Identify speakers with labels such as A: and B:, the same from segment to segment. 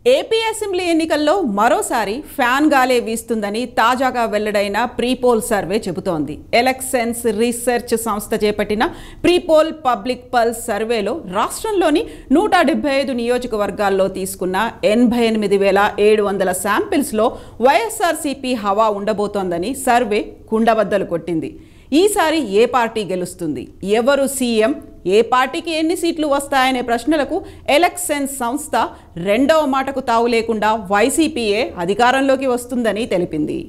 A: AP assembly ఎన్నికల్లో మరోసారి fan గాలే వీస్తుందని తాజాగా వెల్లడైన ప్రీపోల్ సర్వే చెబుతోంది. ఎలక్షన్స్ రీసెర్చ్ సంస్థ చేపట్టిన ప్రీపోల్ పబ్లిక్ పల్స్ సర్వేలో రాష్ట్రంలోని 175 నియోజకవర్గాల్లో తీసుకున్న 88,700 శాంపిల్స్లో వైఎస్ఆర్సీపీ హవా ఉండబోతోందని సర్వే కుండబద్దలు కొట్టింది. ఈసారి ఏ పార్టీ గెలుస్తుంది, ఎవరు సీఎం, ఏ పార్టీకి ఎన్ని సీట్లు వస్తాయనే ప్రశ్నలకు ఎలక్షన్ సంస్థ రెండవ మాటకు తావు లేకుండా వైసీపీయే అధికారంలోకి వస్తుందని తెలిపింది.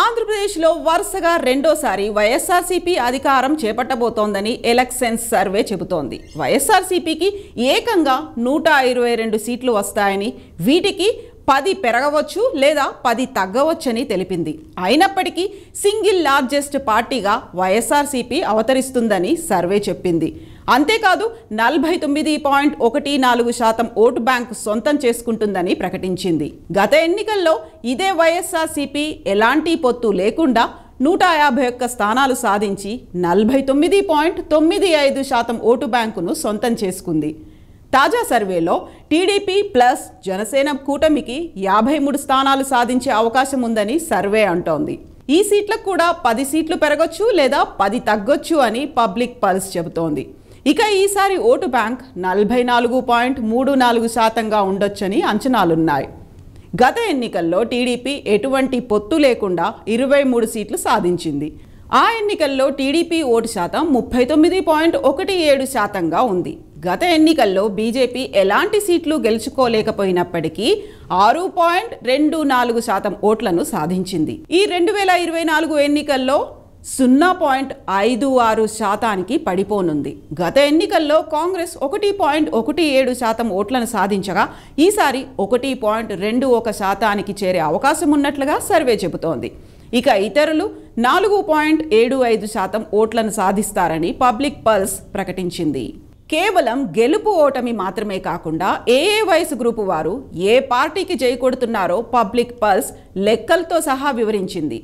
A: ఆంధ్రప్రదేశ్లో వరుసగా రెండోసారి వైఎస్ఆర్సీపీ అధికారం చేపట్టబోతోందని ఎలక్షన్ సర్వే చెబుతోంది. వైఎస్ఆర్సీపీకి ఏకంగా 122 సీట్లు వస్తాయని, వీటికి 10 పెరగవచ్చు లేదా 10 తగ్గవచ్చని తెలిపింది. అయినప్పటికీ సింగిల్ లార్జెస్ట్ పార్టీగా వైఎస్ఆర్సీపీ అవతరిస్తుందని సర్వే చెప్పింది. అంతేకాదు 49.14% ఓటు బ్యాంకు సొంతం చేసుకుంటుందని ప్రకటించింది. గత ఎన్నికల్లో ఇదే వైఎస్ఆర్సీపీ ఎలాంటి పొత్తు లేకుండా 151 స్థానాలు సాధించి 49.95% ఓటు బ్యాంకును సొంతం చేసుకుంది. తాజా సర్వేలో టీడీపీ ప్లస్ జనసేన కూటమికి 53 స్థానాలు సాధించే అవకాశం ఉందని సర్వే అంటోంది. ఈ సీట్లకు కూడా 10 సీట్లు పెరగొచ్చు లేదా 10 తగ్గొచ్చు అని పబ్లిక్ పల్స్ చెబుతోంది. ఇక ఈసారి ఓటు బ్యాంక్ 44.34%గా ఉండొచ్చని అంచనాలున్నాయి. గత ఎన్నికల్లో టీడీపీ ఎటువంటి పొత్తు లేకుండా 23 సీట్లు సాధించింది. ఆ ఎన్నికల్లో టీడీపీ ఓటు శాతం 39.17%గా ఉంది. గత ఎన్నికల్లో బీజేపీ ఎలాంటి సీట్లు గెలుచుకోలేకపోయినప్పటికీ 6.24% ఓట్లను సాధించింది. ఈ 2024 ఎన్నికల్లో 0.56%కి పడిపోనుంది. గత ఎన్నికల్లో కాంగ్రెస్ 1.17% ఓట్లను సాధించగా ఈసారి 1.21%కి చేరే అవకాశం ఉన్నట్లుగా సర్వే చెబుతోంది. ఇక ఇతరులు 4.75% ఓట్లను సాధిస్తారని పబ్లిక్ పల్స్ ప్రకటించింది. కేవలం గెలుపు ఓటమి మాత్రమే కాకుండా ఏ వయసు గ్రూపు వారు ఏ పార్టీకి జై కొడుతున్నారో పబ్లిక్ పల్స్ లెక్కలతో సహా వివరించింది.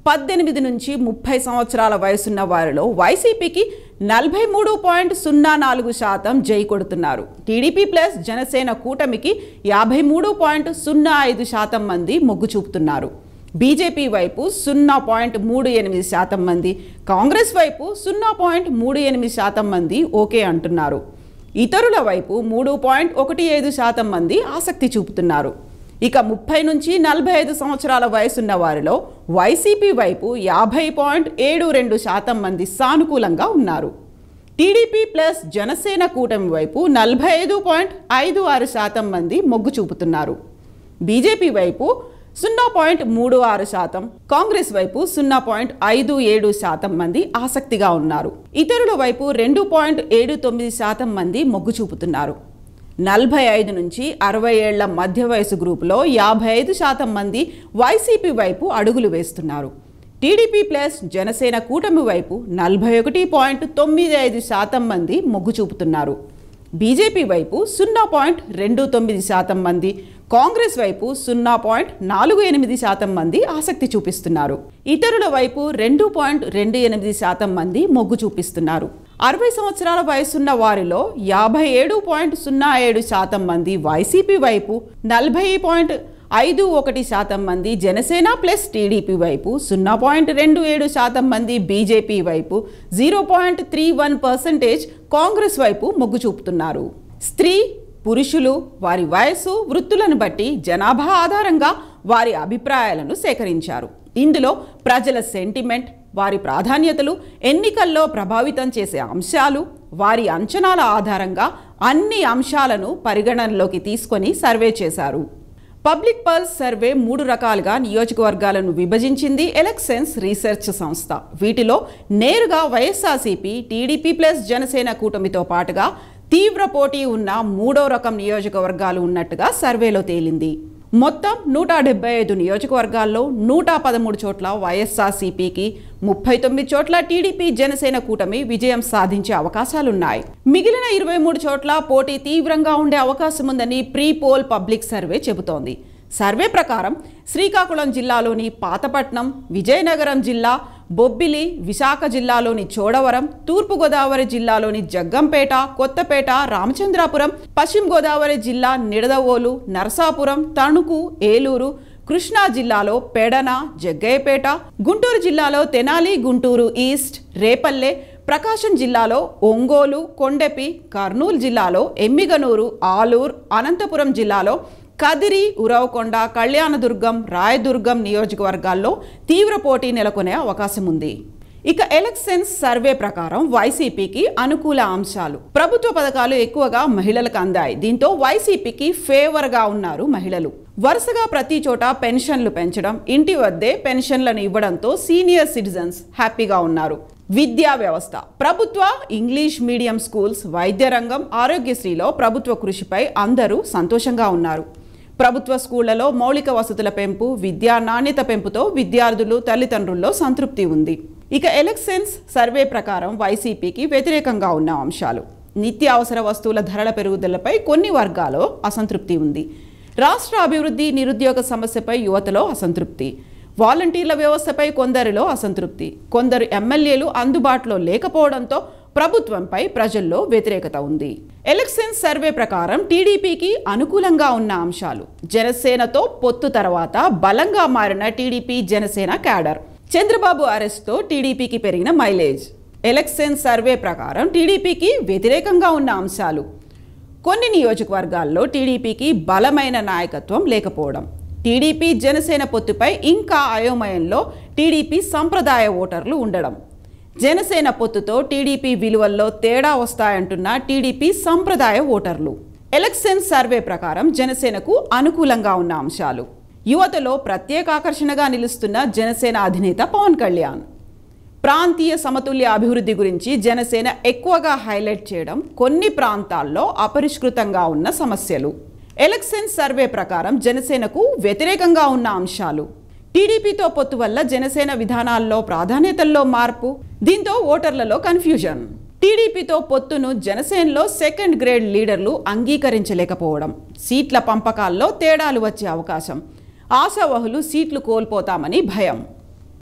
A: 18 నుంచి 30 సంవత్సరాల వయసున్న వారిలో వైసీపీకి 43.04% జై కొడుతున్నారు. టీడీపీ ప్లస్ జనసేన కూటమికి 53.05% మంది మొగ్గు చూపుతున్నారు. బీజేపీ వైపు 0.38% మంది, కాంగ్రెస్ వైపు 0.38% మంది ఓకే అంటున్నారు. ఇతరుల వైపు 3.15% మంది ఆసక్తి చూపుతున్నారు. ఇక 30 నుంచి 45 సంవత్సరాల వయసున్న వారిలో వైసీపీ వైపు 50.72% మంది సానుకూలంగా ఉన్నారు. టీడీపీ ప్లస్ జనసేన కూటమి వైపు 45.56% మంది మొగ్గు చూపుతున్నారు. బీజేపీ వైపు 0.36%, కాంగ్రెస్ వైపు 0.57% మంది ఆసక్తిగా ఉన్నారు. ఇతరుల వైపు 2.79% మంది మొగ్గు చూపుతున్నారు. 45 నుంచి 60 ఏళ్ల మధ్య వయసు గ్రూపులో 55% మంది వైసీపీ వైపు అడుగులు వేస్తున్నారు. టీడీపీ ప్లస్ జనసేన కూటమి వైపు 41.95% మంది మొగ్గు చూపుతున్నారు. బీజేపీ వైపు 0.29% మంది, కాంగ్రెస్ వైపు 0.48% మంది ఆసక్తి చూపిస్తున్నారు. ఇతరుల వైపు 2.28% మంది మొగ్గు చూపిస్తున్నారు. 60 సంవత్సరాల వయసున్న వారిలో 57.07% మంది వైసీపీ వైపు, 40.51% మంది జనసేన ప్లస్ టీడీపీ వైపు, 0.27% మంది బీజేపీ వైపు, 0.31% కాంగ్రెస్ వైపు మొగ్గు చూపుతున్నారు. స్త్రీ, పురుషులు వారి వయసు, వృత్తులను బట్టి జనాభా ఆధారంగా వారి అభిప్రాయాలను సేకరించారు. ఇందులో ప్రజల సెంటిమెంట్, వారి ప్రాధాన్యతలు, ఎన్నికల్లో ప్రభావితం చేసే అంశాలు, వారి అంచనాల ఆధారంగా అన్ని అంశాలను పరిగణనలోకి తీసుకొని సర్వే చేశారు. పబ్లిక్ పల్స్ సర్వే 3 రకాలుగా నియోజకవర్గాలను విభజించింది ఎలక్షన్స్ రీసెర్చ్ సంస్థ. వీటిలో నేరుగా వైఎస్ఆర్సీపీ, టీడీపీ ప్లస్ జనసేన కూటమితో పాటుగా తీవ్ర పోటీ ఉన్న 3వ రకం నియోజకవర్గాలు ఉన్నట్టుగా సర్వేలో తేలింది. మొత్తం 175 నియోజకవర్గాల్లో 113 చోట్ల వైఎస్ఆర్సీపీకి, 39 చోట్ల టీడీపీ జనసేన కూటమి విజయం సాధించే అవకాశాలున్నాయి. మిగిలిన 23 చోట్ల పోటీ తీవ్రంగా ఉండే అవకాశం ఉందని ప్రీపోల్ పబ్లిక్ సర్వే చెబుతోంది. సర్వే ప్రకారం శ్రీకాకుళం జిల్లాలోని పాతపట్నం, విజయనగరం జిల్లా, బొబ్బిలి, విశాఖ జిల్లాలోని చోడవరం, తూర్పుగోదావరి జిల్లాలోని జగ్గంపేట, కొత్తపేట, రామచంద్రాపురం, పశ్చిమ గోదావరి జిల్లా నిడదవోలు, నరసాపురం, తణుకు, ఏలూరు, కృష్ణా జిల్లాలో పెడన, జగ్గయ్యపేట, గుంటూరు జిల్లాలో తెనాలి, గుంటూరు ఈస్ట్, రేపల్లె, ప్రకాశం జిల్లాలో ఒంగోలు, కొండెపి, కర్నూలు జిల్లాలో ఎమ్మిగనూరు, ఆలూరు, అనంతపురం జిల్లాలో కదిరి, ఉరవకొండ, కళ్యాణదుర్గం, రాయదుర్గం నియోజకవర్గాల్లో తీవ్ర పోటీ నెలకొనే అవకాశం ఉంది. ఇక ఎలక్షన్స్ సర్వే ప్రకారం వైసీపీకి అనుకూల అంశాలు. ప్రభుత్వ పథకాలు ఎక్కువగా మహిళలకు అందాయి. దీంతో వైసీపీకి ఫేవర్గా ఉన్నారు మహిళలు. వరుసగా ప్రతి చోట పెన్షన్లు పెంచడం, ఇంటి వద్దే పెన్షన్లను ఇవ్వడంతో సీనియర్ సిటిజన్స్ హ్యాపీగా ఉన్నారు. విద్యా వ్యవస్థ. ప్రభుత్వ ఇంగ్లీష్ మీడియం స్కూల్స్, వైద్య రంగం, ఆరోగ్యశ్రీలో ప్రభుత్వ కృషిపై అందరూ సంతోషంగా ఉన్నారు. ప్రభుత్వ స్కూళ్లలో మౌలిక వసతుల పెంపు, విద్యా నాణ్యత పెంపుతో విద్యార్థులు, తల్లిదండ్రుల్లో సంతృప్తి ఉంది. ఇక ఎలక్షన్స్ సర్వే ప్రకారం వైసీపీకి వ్యతిరేకంగా ఉన్న అంశాలు. నిత్యావసర వస్తువుల ధరల పెరుగుదలపై కొన్ని వర్గాల్లో అసంతృప్తి ఉంది. రాష్ట్ర అభివృద్ధి, నిరుద్యోగ సమస్యపై యువతలో అసంతృప్తి. వాలంటీర్ల వ్యవస్థపై కొందరిలో అసంతృప్తి. కొందరు ఎమ్మెల్యేలు అందుబాటులో లేకపోవడంతో ప్రభుత్వంపై ప్రజల్లో వ్యతిరేకత ఉంది. ఎలక్షన్స్ సర్వే ప్రకారం టీడీపీకి అనుకూలంగా ఉన్న అంశాలు. జనసేనతో పొత్తు తర్వాత బలంగా మారిన టీడీపీ జనసేన క్యాడర్. చంద్రబాబు అరెస్ట్తో టీడీపీకి పెరిగిన మైలేజ్. ఎలక్షన్స్ సర్వే ప్రకారం టీడీపీకి వ్యతిరేకంగా ఉన్న అంశాలు. కొన్ని నియోజకవర్గాల్లో టీడీపీకి బలమైన నాయకత్వం లేకపోవడం. టీడీపీ జనసేన పొత్తుపై ఇంకా అయోమయంలో టీడీపీ సంప్రదాయ ఓటర్లు ఉండడం. జనసేన పొత్తుతో టీడీపీ విలువల్లో తేడా వస్తాయంటున్న టీడీపీ సంప్రదాయ ఓటర్లు. ఎలక్షన్ సర్వే ప్రకారం జనసేనకు అనుకూలంగా ఉన్న అంశాలు. యువతలో ప్రత్యేక ఆకర్షణగా నిలుస్తున్న జనసేన అధినేత పవన్ కళ్యాణ్. ప్రాంతీయ సమతుల్య అభివృద్ధి గురించి జనసేన ఎక్కువగా హైలైట్ చేయడం, కొన్ని ప్రాంతాల్లో అపరిష్కృతంగా ఉన్న సమస్యలు. ఎలక్షన్ సర్వే ప్రకారం జనసేనకు వ్యతిరేకంగా ఉన్న అంశాలు. టీడీపీతో పొత్తు వల్ల జనసేన విధానాల్లో ప్రాధాన్యతల్లో మార్పు. దీంతో ఓటర్లలో కన్ఫ్యూజన్. టీడీపీతో పొత్తును జనసేనలో సెకండ్ గ్రేడ్ లీడర్లు అంగీకరించలేకపోవడం. సీట్ల పంపకాల్లో తేడాలు వచ్చే అవకాశం. ఆశావహులు సీట్లు కోల్పోతామని భయం.